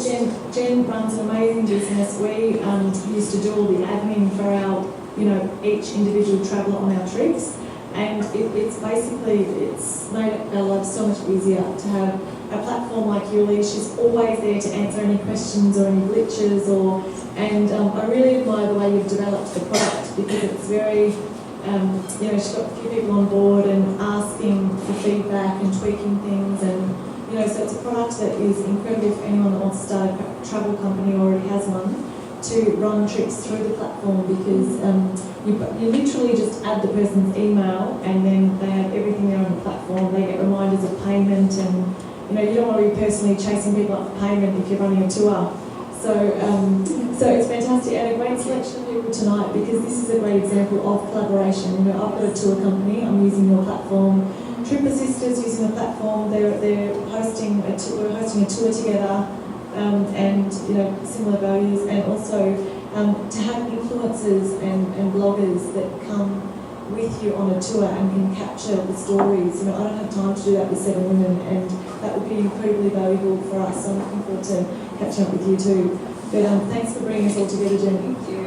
Jen runs an amazing business. We used to do all the admin for our, each individual traveller on our trips, and it's made our lives so much easier to have a platform like YouLi. She's always there to answer any questions or any glitches, I really admire the way you've developed the product, because it's very, she's got a few people on board and asking for feedback and tweaking things, and so it's a product that is incredible for anyone that wants to start a travel company or already has one, to run trips through the platform, because you literally just add the person's email and then they have everything there on the platform. They get reminders of payment, and you don't want to be personally chasing people up for payment if you're running a tour. So it's fantastic, and a great selection of people tonight, because this is a great example of collaboration. I've got a tour company, I'm using your platform. Trip Assisters using the platform, they're hosting we're hosting a tour together, and similar values, and also to have influencers and bloggers that come with you on a tour and can capture the stories. I don't have time to do that with 7 women, and that would be incredibly valuable for us. So I'm looking forward to catching up with you too. But thanks for bringing us all together, Jen. Thank you.